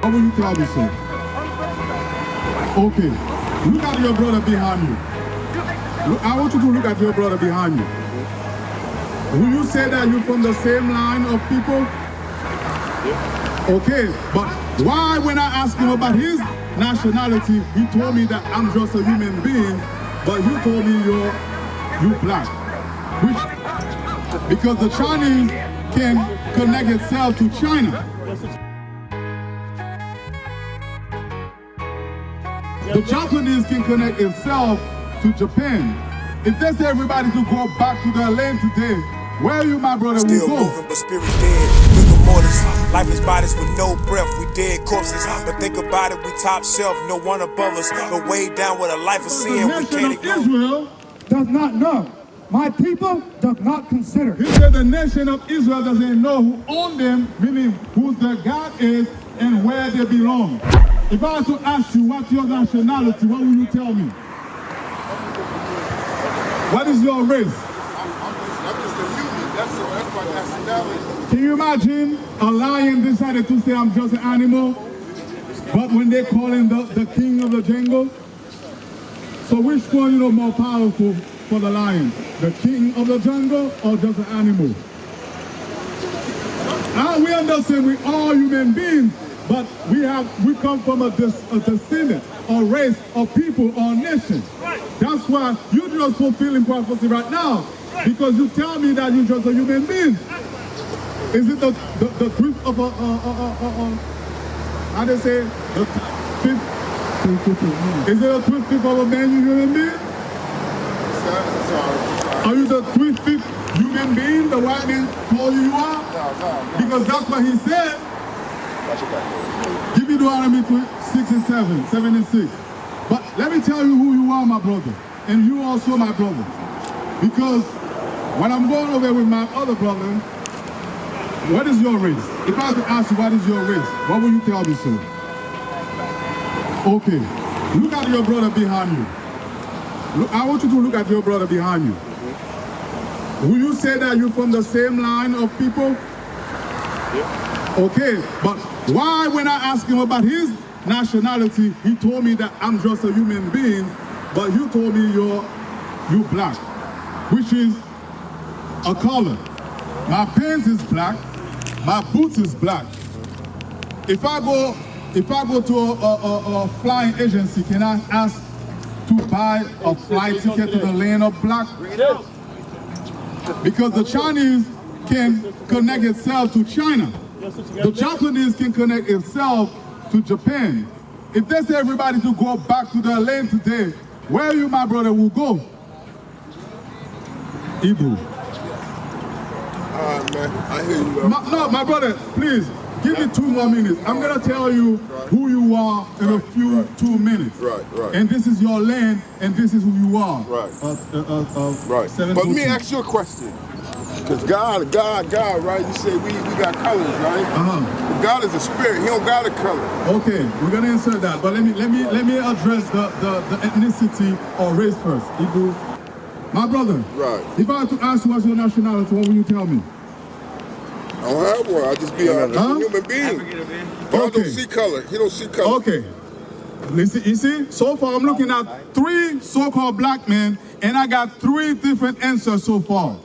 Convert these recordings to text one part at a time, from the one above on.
What will you tell me, sir? Okay. Look at your brother behind you. Look, I want you to look at your brother behind you. Will you say that you're from the same line of people? Okay, but why when I asked him about his nationality, he told me that I'm just a human being, but you told me you're black. Because the Chinese can connect itself to China. The Japanese can connect itself to Japan. If they say everybody to go back to their land today, where you, my brother, will go? Still moving, but spirit dead. Rigor mortis. Life is bodies with no breath. We dead corpses. But think about it, we top shelf. No one above us. But way down with a life of sin. We can't ignore. Israel does not know. My people does not consider. He said the nation of Israel doesn't know who owned them, meaning who their God is and where they belong. If I were to ask you what's your nationality, what will you tell me? What is your race? I'm just a human. That's my nationality. Can you imagine a lion decided to say I'm just an animal, but when they call him the king of the jungle? So which one more powerful for the lion? The king of the jungle or just an animal? Now we understand we all human beings, but we come from a descendant, or race, or people, or nation. That's why you're just fulfilling prophecy right now, because you tell me that you're just a human being. Is it the truth of how they say, the fifth? Is it a fifth of a man, you human being? Sorry. Are you the fifth human being the white man told you are? No. Because that's what he said. Give me Deuteronomy 67, 76. But let me tell you who you are, my brother. And you also, my brother. Because when I'm going over with my other brother, what is your race? If I were to ask you what is your race, what will you tell me, sir? Okay. Look at your brother behind you. Look, I want you to look at your brother behind you. Will you say that you're from the same line of people? Okay, but why when I asked him about his nationality, he told me that I'm just a human being, but you told me you're black, which is a color. My pants is black, my boots is black. If I go to a flying agency, can I ask to buy a flight ticket to the land of black? Because the Chinese can connect itself to China. The Japanese can connect itself to Japan. If they say everybody to go back to their land today, where you, my brother, will go? Ibu. Man, I hear you. No, my brother, please, give me 2 more minutes. I'm going to tell you who you are in a few 2 minutes. Right. And this is your land, and this is who you are. Right. Right. But let me ask you a question. Because God, right? You say we got colors, right? But God is a spirit. He don't got a color. Okay, we're gonna answer that. But let me address the ethnicity or race first. Ibu, my brother. Right. If I were to ask you what's your nationality, what will you tell me? I don't have one. I just be a human being. But I don't see color. He don't see color. Okay. Listen, you see, so far I'm looking at 3 so-called black men, and I got 3 different answers so far.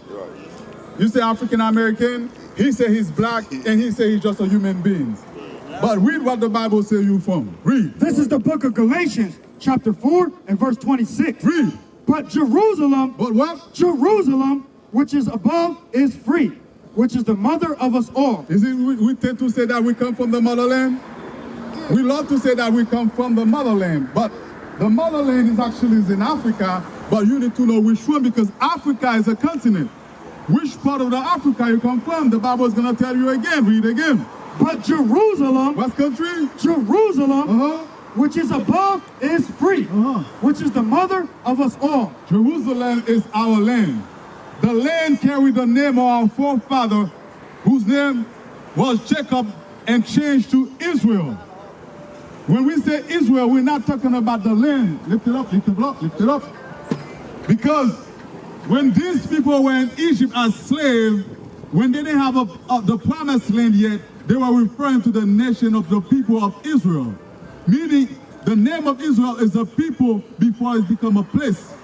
You say African American, he say he's black, and he say he's just a human being. But read what the Bible says you from. Read. This is the book of Galatians, chapter 4 and verse 26. Read. But Jerusalem, But what? Jerusalem, which is above, is free, which is the mother of us all. Is it we tend to say that we come from the motherland? We love to say that we come from the motherland, but the motherland is actually in Africa, but you need to know which one, because Africa is a continent. Which part of the Africa you come from? The Bible is going to tell you again. Read again. But Jerusalem, What country? Jerusalem, which is above, is free, which is the mother of us all. Jerusalem is our land. The land carried the name of our forefather, whose name was Jacob and changed to Israel. When we say Israel, we're not talking about the land. Lift it up, lift it up, lift it up. Because when these people were in Egypt as slaves, when they didn't have the promised land yet, they were referring to the nation of the people of Israel. Meaning, the name of Israel is a people before it's become a place.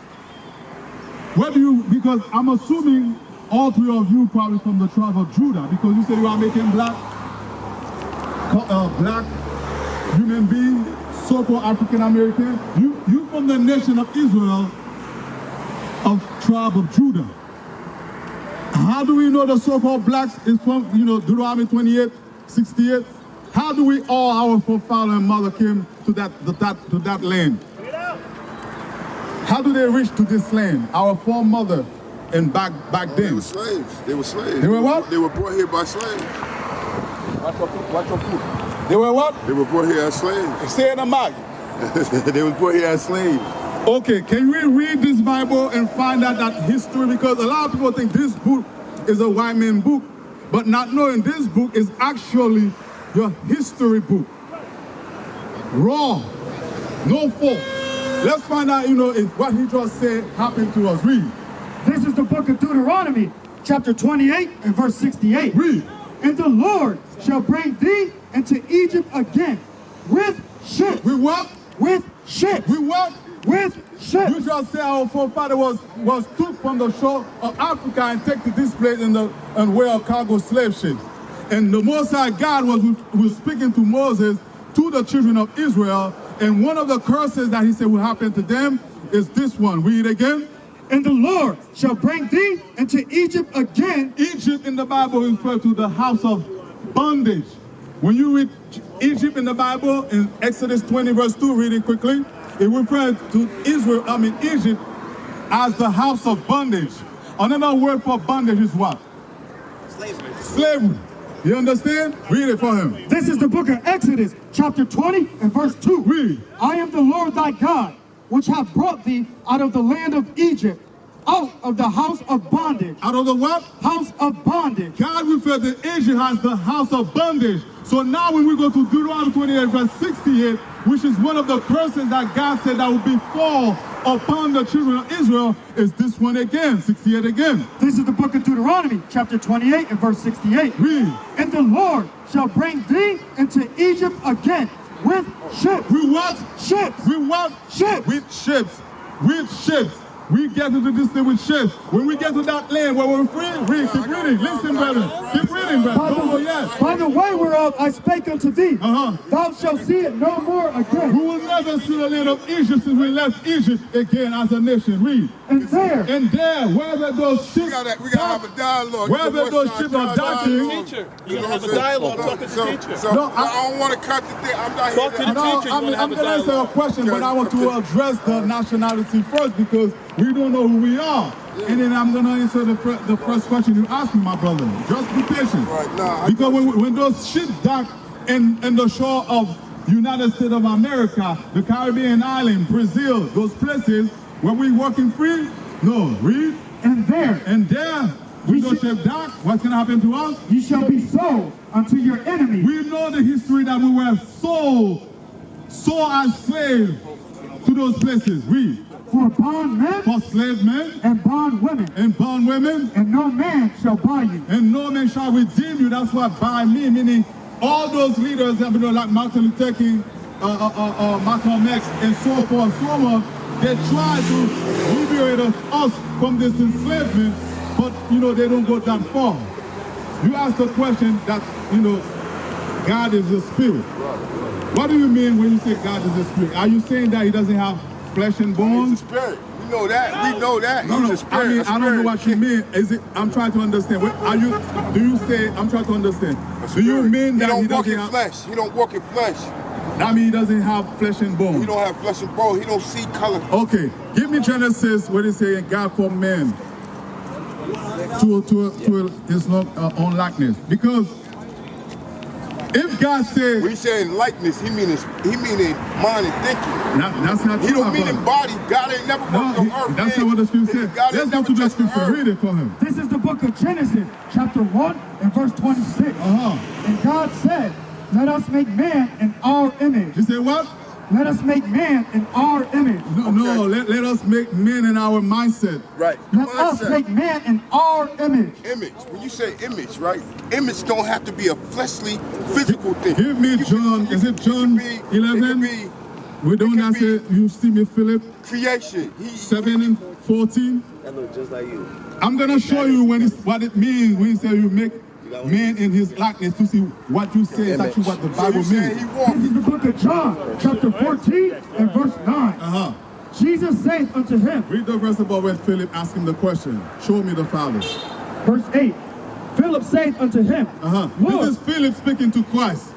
Because I'm assuming all three of you probably from the tribe of Judah, because you say you are making black human being, so-called African American. You from the nation of Israel, of tribe of Judah. How do we know the so-called blacks is from, Deuteronomy 28:68? How do we all, our forefather and mother came to that land? How do they reach to this land? Our forefather and back then. They were slaves. They were slaves. They were what? They were brought here by slaves. Watch your food. They were what? They were brought here as slaves. Say it, Amag. They were brought here as slaves. Okay, can we read this Bible and find out that history? Because a lot of people think this book is a white man book, but not knowing this book is actually your history book. Raw, no fault. Let's find out, if what he just said happened to us. Read. This is the book of Deuteronomy, chapter 28 and verse 68. Read. And the Lord shall bring thee into Egypt again with ships. We what? With ships. We what? With ships. You just say our forefather was took from the shore of Africa and take to this place and wear a cargo slave ships. And the Most High God was speaking to Moses, to the children of Israel, and one of the curses that he said will happen to them is this one. Read it again. And the Lord shall bring thee into Egypt again. Egypt in the Bible refers to the house of bondage. When you read Egypt in the Bible, in Exodus 20 verse 2, read it quickly, it refers to Egypt as the house of bondage. Another word for bondage is what? Slavery. Slavery. You understand? Read it for him. This is the book of Exodus, chapter 20 and verse 2. Read. I am the Lord thy God, which hath brought thee out of the land of Egypt, out of the house of bondage. Out of the what? House of bondage. God referred to Egypt as the house of bondage. So now when we go to Deuteronomy 28 verse 68, which is one of the curses that God said that would befall upon the children of Israel, is this one again, 68 again. This is the book of Deuteronomy, chapter 28 and verse 68. Read. And the Lord shall bring thee into Egypt again with ships. We what? Ships. We what? Ships. With ships. With ships. We get into this thing with ships. When we get to that land where we're free, read, keep reading. Listen, brother. Keep reading, brother. By the way whereof I spake unto thee, thou shalt see it no more again. We will never see the land of Egypt since we left Egypt again as a nation. Read. And there, wherever those ships, We gotta have a dialogue. wherever those ships are docking. Teacher, you gotta have a dialogue. Talk to the teacher. So No, I don't want to cut the thing. I'm not Talk here to to... the teacher. I'm going to answer a question, but I want to address the nationality first because we don't know who we are. And then I'm going to answer the first question you asked me, my brother. Just be patient. Right, nah, because when those ships dock in the shore of United States of America, the Caribbean island, Brazil, those places where we working free, no, read. and there, we go ship dock, what's going to happen to us? ye shall be sold unto your enemy. We know the history that we were sold as slaves to those places. Read. For bondmen For slave men and bondwomen, and bondwomen, and no man shall buy you. and no man shall redeem you. That's what by me, meaning all those leaders, like Martin Luther King, Malcolm X, and so forth, so on, they try to liberate us from this enslavement, but they don't go that far. You asked the question that God is a spirit. What do you mean when you say God is a spirit? Are you saying that he doesn't have flesh and bones? He's a spirit. We know that. We know that. No, He's a spirit. I mean, a I don't know what you mean. I'm trying to understand. I'm trying to understand. Do you mean that he he don't walk doesn't in have, flesh? He don't walk in flesh. that means he doesn't have flesh and bone? He don't have flesh and bone. He don't see color. Okay, give me Genesis where they say God formed man to his own likeness. Because if God said, When he saying likeness, he mean in mind and thinking. that's not true. He don't mean in body. God ain't never walked on earth. That's not what the scripture said. God Let's ain't go never to the touched the scripture. earth. Read it for him. This is the book of Genesis, chapter 1 and verse 26. And God said, let us make man in our image. He said what? let us make man in our image. No, let us make men in our mindset. Right. Let us make man in our image. Image. When you say image, right? Image don't have to be a fleshly, physical thing. Give me John, is it John 11? We don't have to say, you see me, Philip? Creation. 7 and 14. That looks just like you. I'm going to show you what it means when you say you make man in his likeness, to see what you say is actually what the Bible So you means. saying he walked. This is the book of John, chapter 14 and verse 9. Jesus saith unto him, Read the verse about when Philip asked him the question. Show me the Father. verse 8, Philip saith unto him, Lord, This is Philip speaking to Christ.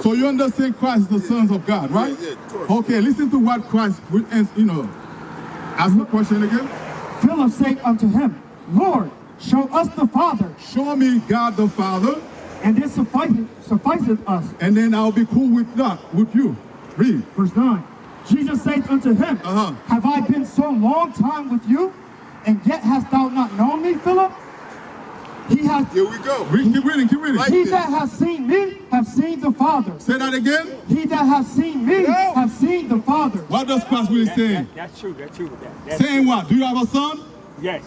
So you understand Christ is the sons of God, right? Yeah, of course. Okay, listen to what Christ, ask the question again. Philip saith unto him, Lord, show us the Father, Show me God the Father, and this sufficeth us. and then I'll be cool with that, with you. Read. Verse 9, Jesus saith unto him, Have I been so long time with you, and yet hast thou not known me, Philip? He hath, Here we go. Keep reading, keep reading. Like he this. that hath seen me, hath seen the Father. Say that again. He that hath seen me, hath seen the Father. What does Christ really say? That's true. That's Saying what? Do you have a son? yes.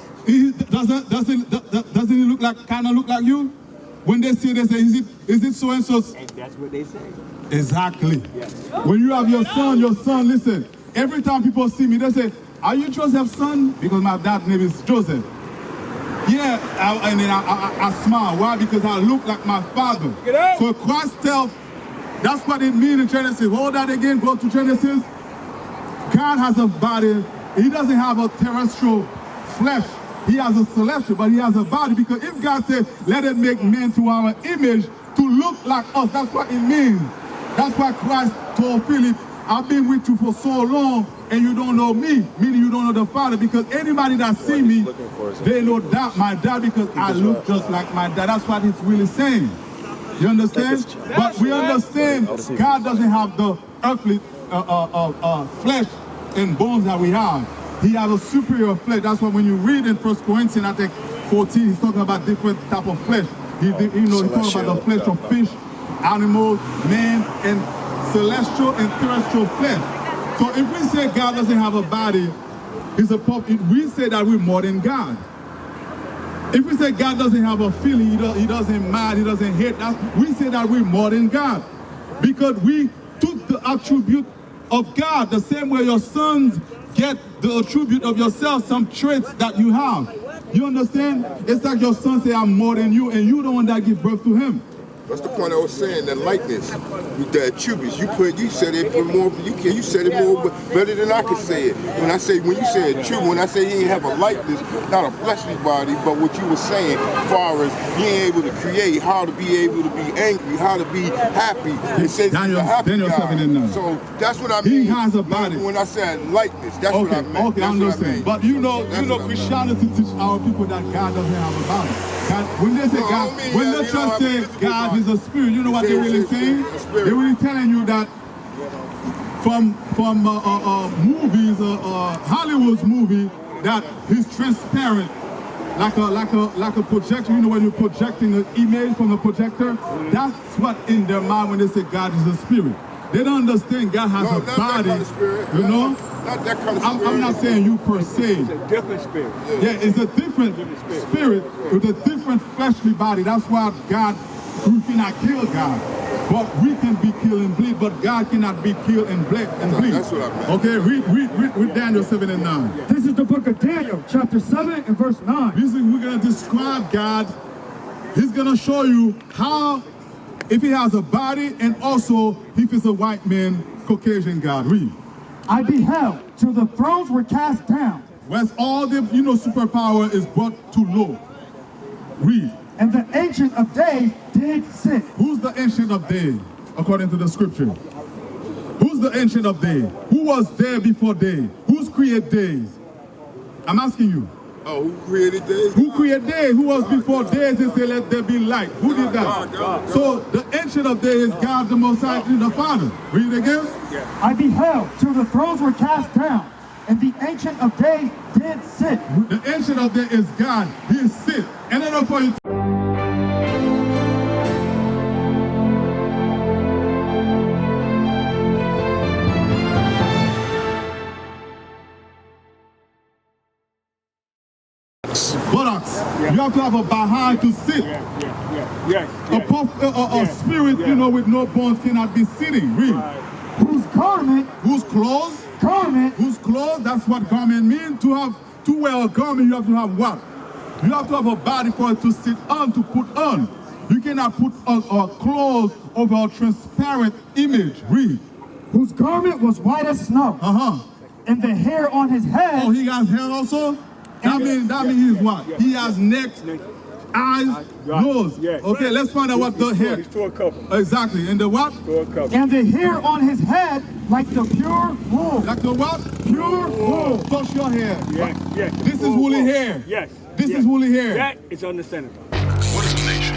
Doesn't he look like, kind of look like you? When they say, is it so and so? And that's what they say. Exactly. When you have your son, listen, every time people see me, they say, are you Joseph's son? Because my dad's name is Joseph. Yeah, and then I smile. Why? Because I look like my father. So Christ tells, that's what it means in Genesis. Hold that again, go to Genesis. God has a body. He doesn't have a terrestrial flesh. He has a celestial, but he has a body. Because if God said, let it make man to our image, to look like us, that's what it means. That's why Christ told Philip, I've been with you for so long, and you don't know me, meaning you don't know the Father, because anybody that see me, they know that my dad, because I look just like my dad. That's what he's really saying. You understand? But we understand God doesn't have the earthly flesh and bones that we have. He has a superior flesh. That's why when you read in 1 Corinthians, I think 14, he's talking about different type of flesh. He's talking about the flesh of fish, animals, man, and celestial and terrestrial flesh. So if we say God doesn't have a body, he's a puppet, we say that we're more than God. If we say God doesn't have a feeling, he doesn't mind, he doesn't hate, we say that we're more than God. Because we took the attribute of God, the same way your sons get the attribute of yourself, some traits that you have. You understand? It's like your son say, I'm more than you, and you the one that give birth to him. That's the point I was saying, the likeness, with the attributes. You said it more, you said it more better than I could say it. When you say attribute, when I say he ain't have a likeness, not a fleshly body, but what you were saying, as far as being able to create, how to be able to be angry, how to be happy. It says Daniel, he's a happy Daniel guy. 7 and 9. So that's what I mean. He has a body. When I said likeness, that's what I meant. Okay, I understand. But you know, Christianity teach our people that God doesn't have a body. God, when they say God, when the church say God is a spirit, you know what they're really saying? They're really telling you that from movies, Hollywood's movie, that he's transparent, like a projector. You know when you're projecting an image from the projector, that's what in their mind when they say God is a spirit. They don't understand God has a body. Kind of spirit. You know? Not that kind of spirit. I'm not saying you per se. It's a different spirit. Yeah, it's a different spirit with a different fleshly body. That's why we cannot kill God. But we can be killed and bleed, but God cannot be killed and bleed. That's what I meant. Okay, read Daniel 7 and 9. This is the book of Daniel, chapter 7 and verse 9. We're going to describe God. He's going to show you how, if he has a body, and also if he's a white man, Caucasian God. Read. I beheld till the thrones were cast down, Whereas all the, superpower is brought to low. Read. and the Ancient of Days did sit. Who's the Ancient of Days, according to the scripture? Who's the Ancient of Days? Who was there before days? Who's created days? I'm asking you. Oh, who created days? Who created days? Who was before days and said, let there be light? Who did that? God. So the Ancient of Days is God the Most High, the Father. Read it again. I beheld till the thrones were cast down, and the Ancient of Days did sit. The Ancient of Days is God. He is sit. And then for you. You have to have a behind to sit. A spirit, you know, with no bones cannot be sitting. Read. Whose garment, Whose clothes? garment, Whose clothes? That's what garment means. To wear a garment, you have to have what? You have to have a body for it to sit on, to put on. You cannot put a clothes over a transparent image. Read. whose garment was white as snow, and the hair on his head. Oh, he has hair also? That means he's what? He has neck, eyes, nose. Okay, let's find out what the hair. Exactly. And the what? And the hair on his head like the pure wool. Like the what? Pure wool. Touch your hair. This is woolly hair. This is woolly hair. That is understandable. What is a nation?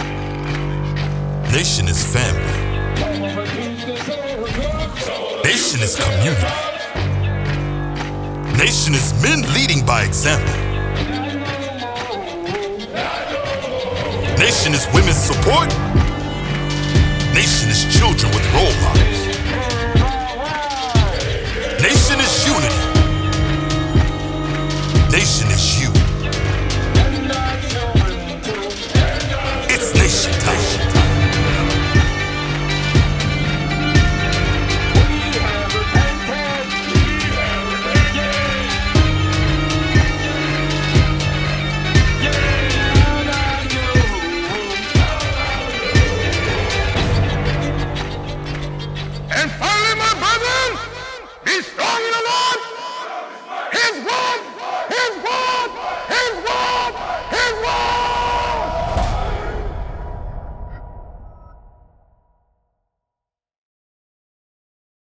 Nation is family. Nation is community. Nation is men leading by example. Nation is women's support. Nation is children with role models.